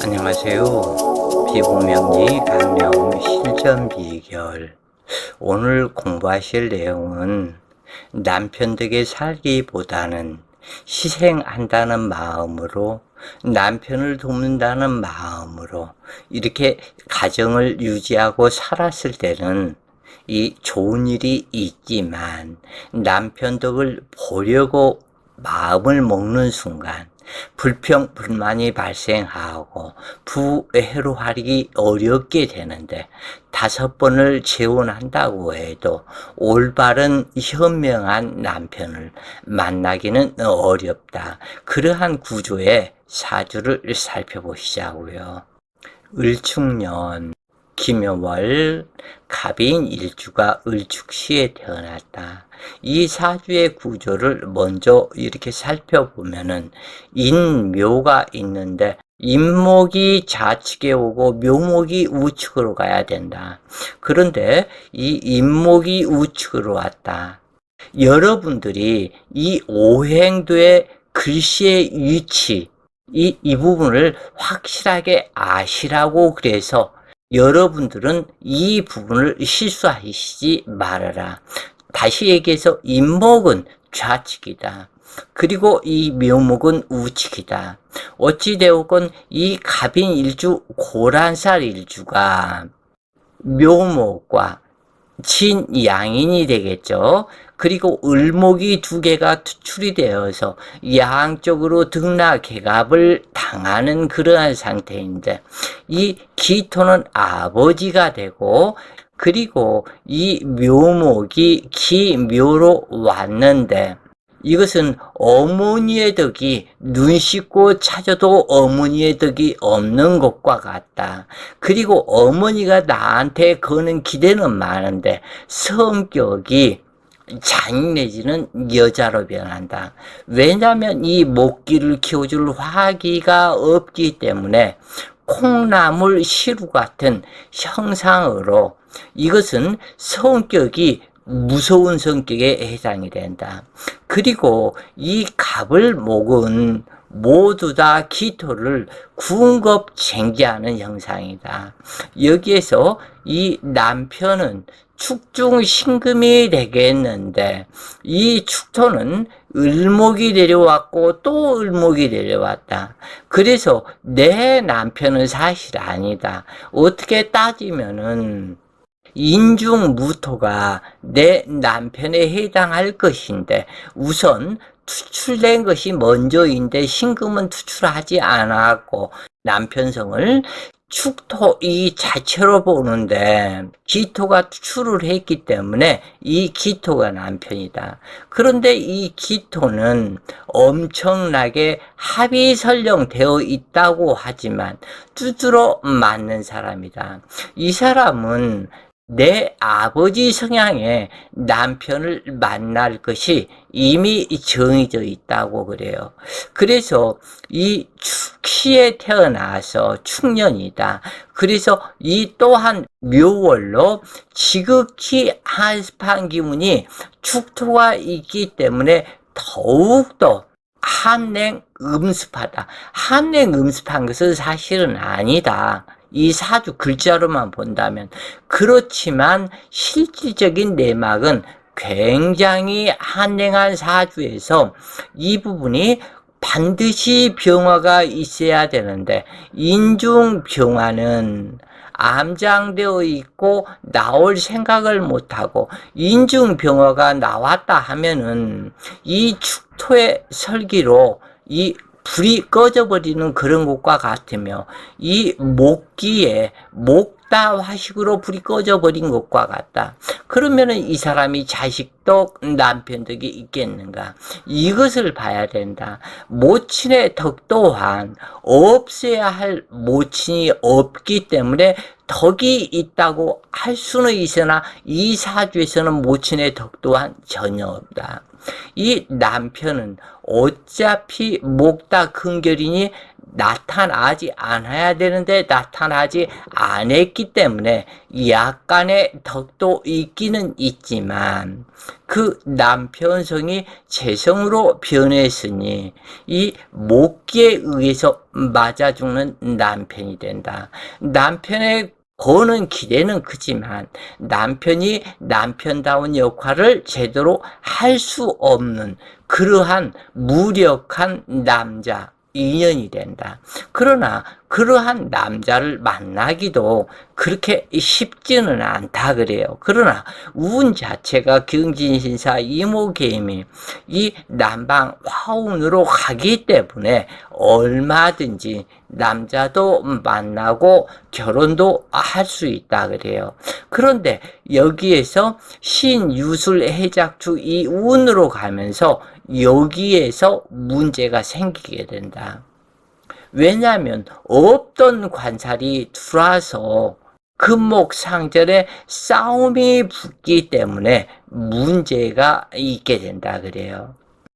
안녕하세요. 피부명리 강령 실전 비결. 오늘 공부하실 내용은 남편 덕에 살기보다는 희생한다는 마음으로, 남편을 돕는다는 마음으로 이렇게 가정을 유지하고 살았을 때는 이 좋은 일이 있지만, 남편 덕을 보려고 마음을 먹는 순간 불평, 불만이 발생하고 부회로하기 어렵게 되는데, 5번을 재혼한다고 해도 올바른 현명한 남편을 만나기는 어렵다. 그러한 구조의 사주를 살펴보시자고요. 을축년 김여월 갑인 일주가 을축시에 태어났다. 이 사주의 구조를 먼저 이렇게 살펴보면은 인묘가 있는데, 인목이 좌측에 오고 묘목이 우측으로 가야 된다. 그런데 이 인목이 우측으로 왔다. 여러분들이 이 오행도의 글씨의 위치, 이 부분을 확실하게 아시라고 그래서 여러분들은 이 부분을 실수하시지 말아라. 다시 얘기해서 인목은 좌측이다. 그리고 이 묘목은 우측이다. 어찌되었건 이 갑인 일주, 고란살 일주가 묘목과 진양인이 되겠죠. 그리고 을목이 2개가 투출이 되어서 양쪽으로 등락개갑을 당하는 그러한 상태인데, 이 기토는 아버지가 되고, 그리고 이 묘목이 기묘로 왔는데, 이것은 어머니의 덕이 눈 씻고 찾아도 어머니의 덕이 없는 것과 같다. 그리고 어머니가 나한테 거는 기대는 많은데 성격이 장인 내지는 여자로 변한다. 왜냐하면 이 목기를 키워줄 화기가 없기 때문에 콩나물 시루 같은 형상으로, 이것은 성격이 무서운 성격에 해당이 된다. 그리고 이 갑을 목은 모두 다 기토를 군겁쟁지하는 형상이다. 여기에서 이 남편은 축중신금이 되겠는데, 이 축토는 을목이 내려왔고 또 을목이 내려왔다. 그래서 내 남편은 사실 아니다. 어떻게 따지면은 인중무토가 내 남편에 해당할 것인데, 우선 투출된 것이 먼저인데 신금은 투출하지 않았고 남편성을 축토 이 자체로 보는데 기토가 투출을 했기 때문에 이 기토가 남편이다. 그런데 이 기토는 엄청나게 합이 설령되어 있다고 하지만 두드러 맞는 사람이다. 이 사람은 내 아버지 성향의 남편을 만날 것이 이미 정해져 있다고 그래요. 그래서 이 축시에 태어나서 축년이다. 그래서 이 또한 묘월로 지극히 한습한 기운이 축토가 있기 때문에 더욱더 한냉 음습하다. 한냉 음습한 것은 사실은 아니다. 이 사주 글자로만 본다면. 그렇지만 실질적인 내막은 굉장히 한랭한 사주에서 이 부분이 반드시 병화가 있어야 되는데, 인중병화는 암장되어 있고 나올 생각을 못하고, 인중병화가 나왔다 하면은 이 축토의 설기로 이 불이 꺼져버리는 그런 것과 같으며, 이 목기에 목다 화식으로 불이 꺼져버린 것과 같다. 그러면은 이 사람이 자식도 남편 덕이 있겠는가? 이것을 봐야 된다. 모친의 덕 또한 없어야 할 모친이 없기 때문에 덕이 있다고 할 수는 있으나 이 사주에서는 모친의 덕 또한 전혀 없다. 이 남편은 어차피 목다 근결이니 나타나지 않아야 되는데 나타나지 않았기 때문에 약간의 덕도 있기는 있지만 그 남편성이 재성으로 변했으니 이 목기에 의해서 맞아 죽는 남편이 된다. 남편의 거는 기대는 크지만 남편이 남편다운 역할을 제대로 할 수 없는 그러한 무력한 남자 인연이 된다. 그러나 그러한 남자를 만나기도 그렇게 쉽지는 않다 그래요. 그러나 운 자체가 경진신사 이모개임이 이 남방 화운으로 가기 때문에 얼마든지 남자도 만나고 결혼도 할 수 있다 그래요. 그런데 여기에서 신유술 해작주 이 운으로 가면서 여기에서 문제가 생기게 된다. 왜냐하면 없던 관살이 들어와서 금목상절에 싸움이 붙기 때문에 문제가 있게 된다 그래요.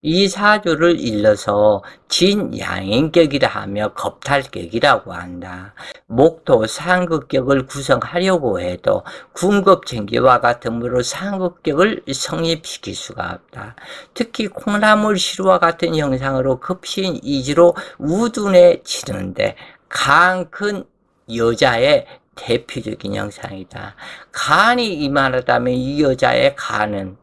이 사주를 일러서 진양인격이라 하며 겁탈격이라고 한다. 목토 상극격을 구성하려고 해도 군급쟁기와 같으므로 상극격을 성립시킬 수가 없다. 특히 콩나물시루와 같은 형상으로 급신이지로 우둔해 지는데 간 큰 여자의 대표적인 형상이다. 간이 이만하다면 이 여자의 간은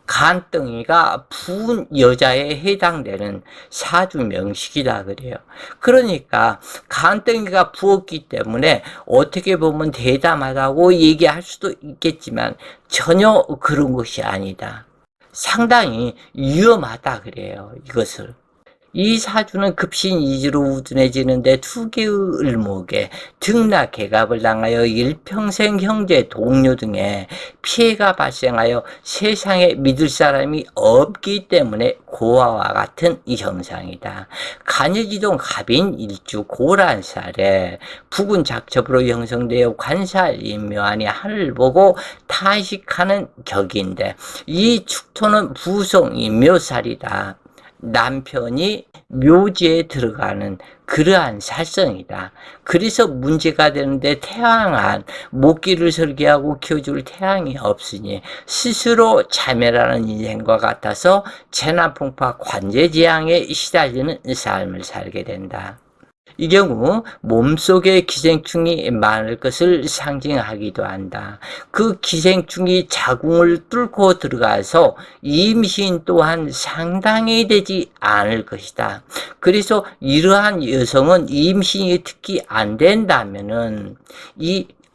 간덩이가 부은 여자에 해당되는 사주 명식이다 그래요. 그러니까 간덩이가 부었기 때문에 어떻게 보면 대담하다고 얘기할 수도 있겠지만 전혀 그런 것이 아니다. 상당히 위험하다 그래요. 이것을. 이 사주는 급신이지로 우둔해지는데 두 개의 을목에 등락 개갑을 당하여 일평생 형제 동료 등의 피해가 발생하여 세상에 믿을 사람이 없기 때문에 고아와 같은 이 형상이다. 간여지동 갑인 일주 고란살에 부군 작첩으로 형성되어 관살인묘하니 하늘을 보고 탄식하는 격인데 이 축토는 부성인묘살이다. 남편이 묘지에 들어가는 그러한 살성이다. 그래서 문제가 되는데 태양한 목기를 설계하고 키워줄 태양이 없으니 스스로 자멸하는 인생과 같아서 재난풍파 관제재앙에 시달리는 삶을 살게 된다. 이 경우 몸속에 기생충이 많을 것을 상징하기도 한다. 그 기생충이 자궁을 뚫고 들어가서 임신 또한 상당히 되지 않을 것이다. 그래서 이러한 여성은 임신이 특히 안 된다면은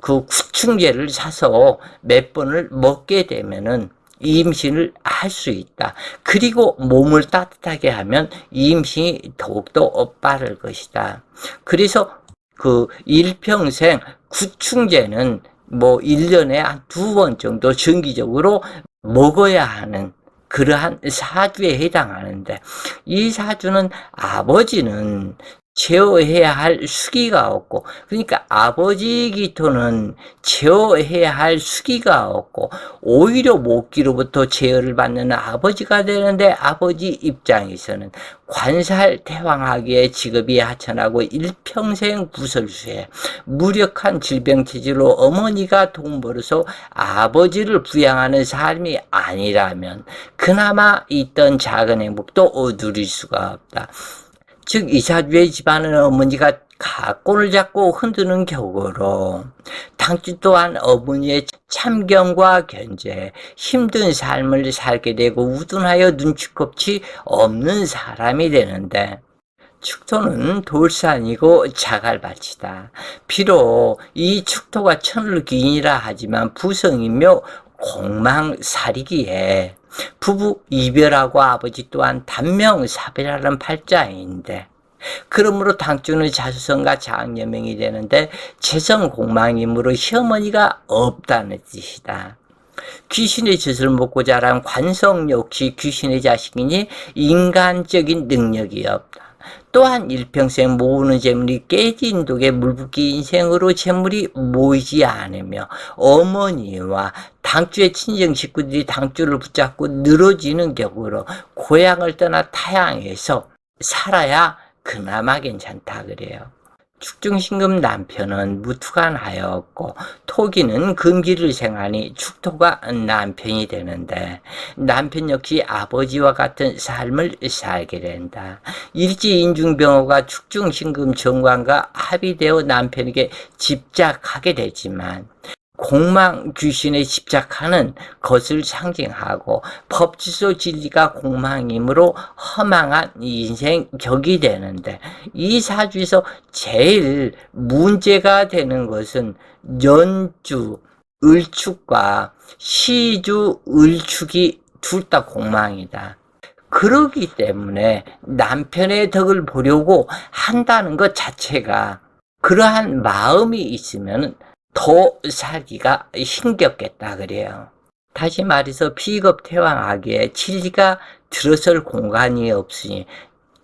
그 구충제를 사서 몇 번을 먹게 되면은 임신을 할 수 있다. 그리고 몸을 따뜻하게 하면 임신이 더욱더 빠를 것이다. 그래서 그 일평생 구충제는 뭐 1년에 한 2번 정도 정기적으로 먹어야 하는 그러한 사주에 해당하는데 이 사주는 아버지는 제어해야 할 수기가 없고 그러니까 아버지 기토는 제어해야 할 수기가 없고 오히려 목기로부터 제어를 받는 아버지가 되는데 아버지 입장에서는 관살태왕하기에 직업이 하천하고 일평생 구설수에 무력한 질병체질로 어머니가 돈 벌어서 아버지를 부양하는 삶이 아니라면 그나마 있던 작은 행복도 누릴 수가 없다. 즉 이 사주의 집안은 어머니가 가꼬를 잡고 흔드는 격으로 당주 또한 어머니의 참견과 견제, 힘든 삶을 살게 되고 우둔하여 눈치kop이 없는 사람이 되는데 축토는 돌산이고 자갈밭이다. 비록 이 축토가 천을 기인이라 하지만 부성이며 공망살이기에 부부 이별하고 아버지 또한 단명사별하는 팔자인데 그러므로 당주는 자수성과 장여명이 되는데 재성공망이므로 시어머니가 없다는 뜻이다. 귀신의 젖을 먹고 자란 관성 역시 귀신의 자식이니 인간적인 능력이 없다. 또한 일평생 모으는 재물이 깨진 독에 물붓기 인생으로 재물이 모이지 않으며 어머니와 당주의 친정 식구들이 당주를 붙잡고 늘어지는 격으로 고향을 떠나 타향해서 살아야 그나마 괜찮다 그래요. 축중신금 남편은 무투간하였고 토기는 금기를 생하니 축토가 남편이 되는데 남편 역시 아버지와 같은 삶을 살게 된다. 일지인중병호가 축중신금 정관과 합의되어 남편에게 집착하게 되지만 공망 귀신에 집착하는 것을 상징하고 법지소 진리가 공망이므로 허망한 인생 격이 되는데 이 사주에서 제일 문제가 되는 것은 연주 을축과 시주 을축이 둘 다 공망이다. 그러기 때문에 남편의 덕을 보려고 한다는 것 자체가 그러한 마음이 있으면 더 살기가 힘겹겠다 그래요. 다시 말해서 비겁태왕하기에 진리가 들어설 공간이 없으니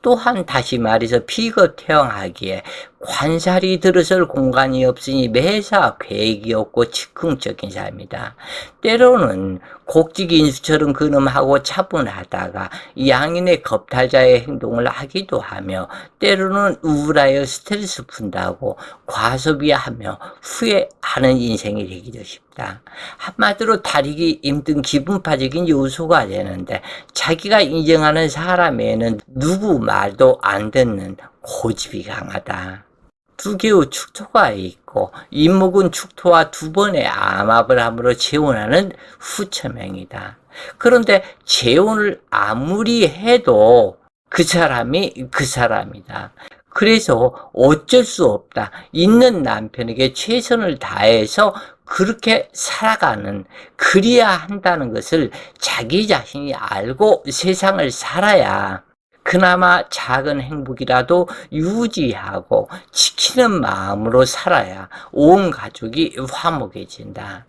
또한 다시 말해서 비겁태왕하기에 관살이 들어설 공간이 없으니 매사 계획이 없고 즉흥적인 삶이다. 때로는 곡직인수처럼 근엄하고 차분하다가 양인의 겁탈자의 행동을 하기도 하며 때로는 우울하여 스트레스 푼다고 과소비하며 후회하는 인생이 되기도 쉽다. 한마디로 다리기 힘든 기분파적인 요소가 되는데 자기가 인정하는 사람에는 누구 말도 안 듣는 고집이 강하다. 두 개의 축토가 있고 인목은 축토와 두 번의 암합을 함으로 재혼하는 후처명이다. 그런데 재혼을 아무리 해도 그 사람이 그 사람이다. 그래서 어쩔 수 없다. 있는 남편에게 최선을 다해서 그렇게 살아가는, 그래야 한다는 것을 자기 자신이 알고 세상을 살아야 그나마 작은 행복이라도 유지하고 지키는 마음으로 살아야 온 가족이 화목해진다.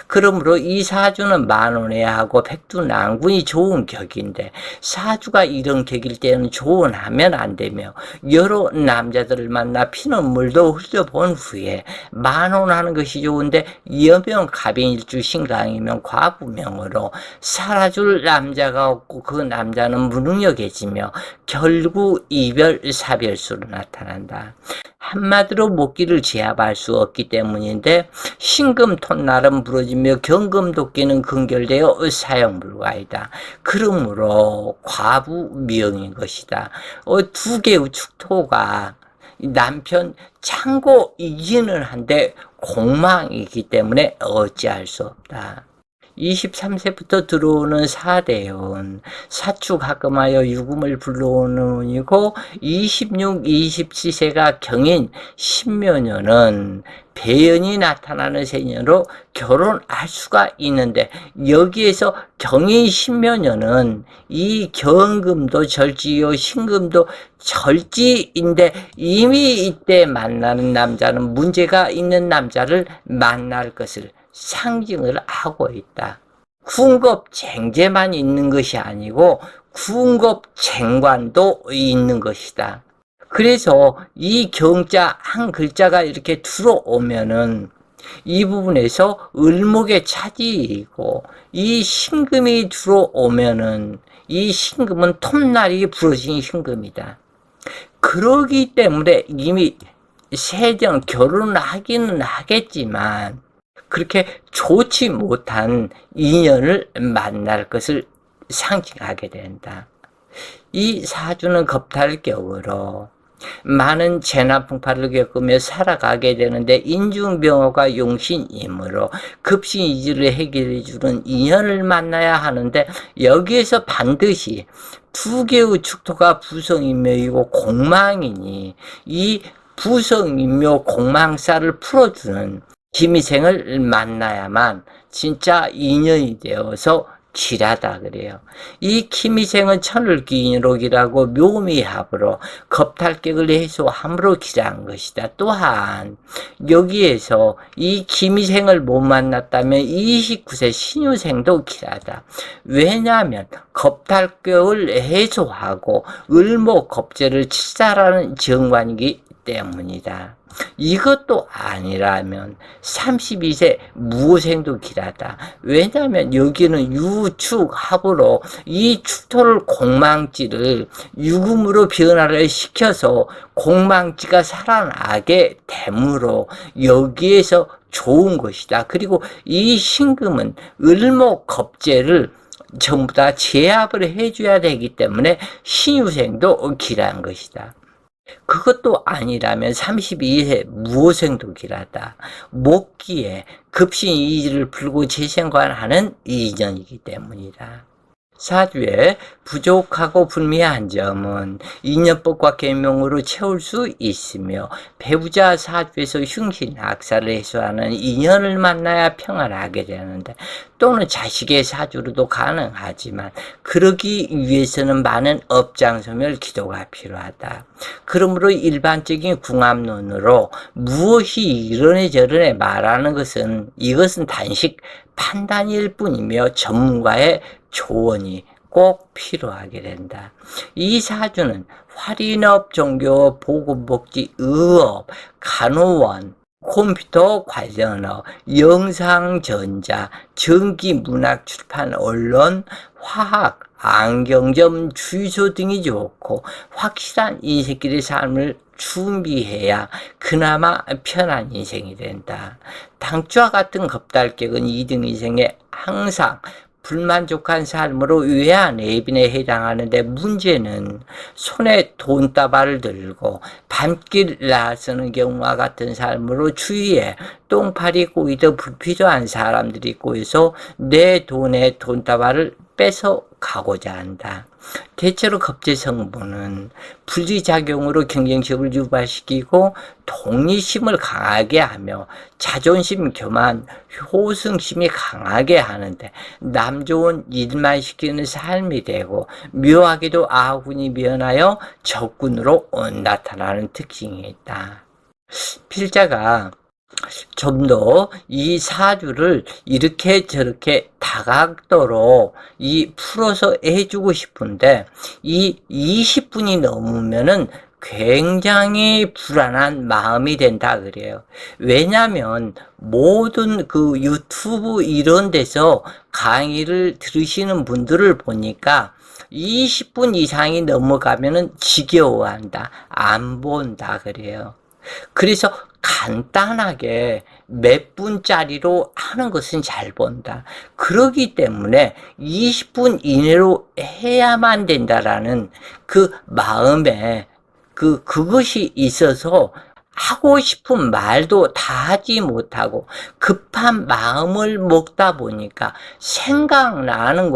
그러므로 이 사주는 만원해하고 백두난군이 좋은 격인데 사주가 이런 격일 때는 조언하면 안 되며 여러 남자들을 만나 피눈물도 흘려본 후에 만원하는 것이 좋은데 여명 갑인일주 신강이면 과부명으로 살아줄 남자가 없고 그 남자는 무능력해지며 결국 이별 사별수로 나타난다. 한마디로 목기를 제압할 수 없기 때문인데 신금 톳날은 부러지며 경금 도끼는 근결되어 사용 불가이다. 그러므로 과부명인 것이다. 두 개의 축토가 남편 창고이기는 한데 공망이기 때문에 어찌할 수 없다. 23세부터 들어오는 사대운, 사축합금하여 유금을 불러오는 운이고 26, 27세가 경인 신묘년은 배연이 나타나는 세년으로 결혼할 수가 있는데 여기에서 경인 신묘년은 이 경금도 절지요 신금도 절지인데 이미 이때 만나는 남자는 문제가 있는 남자를 만날 것을 상징을 하고 있다. 궁겁쟁제만 있는 것이 아니고 궁겁쟁관도 있는 것이다. 그래서 이 경자 한 글자가 이렇게 들어오면은 이 부분에서 을목의 차지이고 이 신금이 들어오면은 이 신금은 톱날이 부러진 신금이다. 그러기 때문에 이미 세전 결혼을 하기는 하겠지만 그렇게 좋지 못한 인연을 만날 것을 상징하게 된다. 이 사주는 겁탈격으로 많은 재난풍파를 겪으며 살아가게 되는데 인중병호가 용신이므로 급신이지를 해결해주는 인연을 만나야 하는데 여기에서 반드시 두 개의 축토가 부성인묘이고 공망이니 이 부성인묘 공망사를 풀어주는 김희생을 만나야만 진짜 인연이 되어서 길하다 그래요. 이 기미생은 천을기록이라고 묘미합으로 겁탈격을 해소함으로 길한 것이다. 또한 여기에서 이 기미생을 못 만났다면 29세 신유생도 길하다. 왜냐하면 겁탈격을 해소하고 을목겁제를 칠사라는 정관이기 때문이다. 이것도 아니라면 32세 무호생도 길하다. 왜냐하면 여기는 유축합으로 이 축토를 공망지를 유금으로 변화를 시켜서 공망지가 살아나게 되므로 여기에서 좋은 것이다. 그리고 이 신금은 을목겁제를 전부 다 제압을 해줘야 되기 때문에 신유생도 길한 것이다. 그것도 아니라면 32세 무호생도 길하다. 목기에 급신이지를 풀고 재생관하는 이전이기 때문이다. 사주에 부족하고 불미한 점은 인연법과 계명으로 채울 수 있으며 배우자 사주에서 흉신악사를 해소하는 인연을 만나야 평안하게 되는데 또는 자식의 사주로도 가능하지만 그러기 위해서는 많은 업장소멸 기도가 필요하다. 그러므로 일반적인 궁합론으로 무엇이 이러네 저러네 말하는 것은 이것은 단식 판단일 뿐이며 전문가의 조언이 꼭 필요하게 된다. 이 사주는 활인업, 종교, 보건복지, 의업, 간호원, 컴퓨터 관련업, 영상전자, 전기, 문학, 출판, 언론, 화학, 안경점, 주유소 등이 좋고 확실한 인생길의 삶을 준비해야 그나마 편한 인생이 된다. 당초와 같은 겁달격은 2등 인생에 항상 불만족한 삶으로 외환내빈에 해당하는데 문제는 손에 돈다발을 들고 밤길 나서는 경우와 같은 삶으로 주위에 똥파리 꼬이듯 불필요한 사람들이 꼬여서 내 돈에 돈다발을 뺏어 가고자 한다. 대체로 겁제 성분은 분리작용으로 경쟁심을 유발시키고 독립심을 강하게 하며 자존심, 교만, 효승심이 강하게 하는데 남 좋은 일만 시키는 삶이 되고 묘하게도 아군이 변하여 적군으로 나타나는 특징이 있다. 필자가 좀 더 이 사주를 이렇게 저렇게 다각도로 풀어서 해주고 싶은데 이 20분이 넘으면은 굉장히 불안한 마음이 된다 그래요. 왜냐하면 모든 그 유튜브 이런 데서 강의를 들으시는 분들을 보니까 20분 이상이 넘어가면은 지겨워한다, 안 본다 그래요. 그래서 간단하게 몇 분짜리로 하는 것은 잘 본다. 그러기 때문에 20분 이내로 해야만 된다라는 그 마음에 그것이 있어서 하고 싶은 말도 다 하지 못하고 급한 마음을 먹다 보니까 생각나는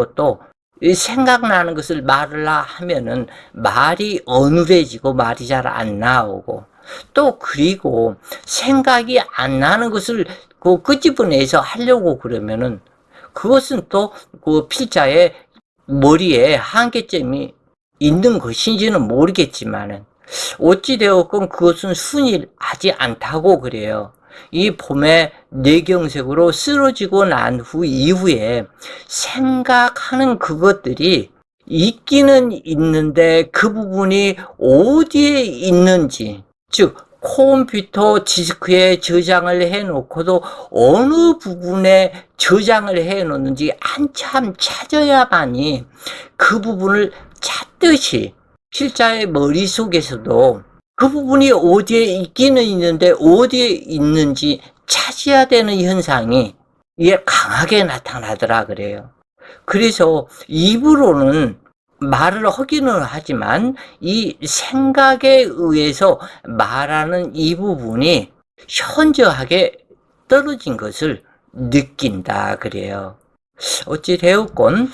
것을 말을 하면은 말이 어눌해지고 말이 잘 안 나오고 또 그리고 생각이 안 나는 것을 끄집어내서 하려고 그러면은 그것은 또 그 필자의 머리에 한계점이 있는 것인지는 모르겠지만은 어찌되었건 그것은 순일하지 않다고 그래요. 이 봄에 뇌경색으로 쓰러지고 난 이후에 생각하는 그것들이 있기는 있는데 그 부분이 어디에 있는지, 즉 컴퓨터 디스크에 저장을 해놓고도 어느 부분에 저장을 해놓는지 한참 찾아야만이 그 부분을 찾듯이 필자의 머릿속에서도 그 부분이 어디에 있기는 있는데 어디에 있는지 찾아야 되는 현상이 이게 강하게 나타나더라 그래요. 그래서 입으로는 말을 하기는 하지만 이 생각에 의해서 말하는 이 부분이 현저하게 떨어진 것을 느낀다 그래요. 어찌되었건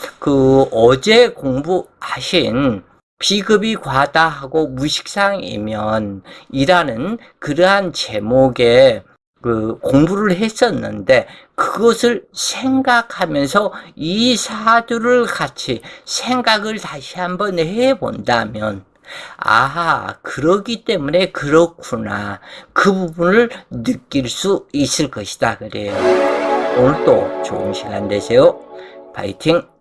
어제 공부하신 비급이 과다하고 무식상이면 이라는 그러한 제목의 공부를 했었는데 그것을 생각하면서 이 사주를 같이 생각을 다시 한번 해본다면 그러기 때문에 그렇구나. 그 부분을 느낄 수 있을 것이다. 그래요. 오늘도 좋은 시간 되세요. 파이팅!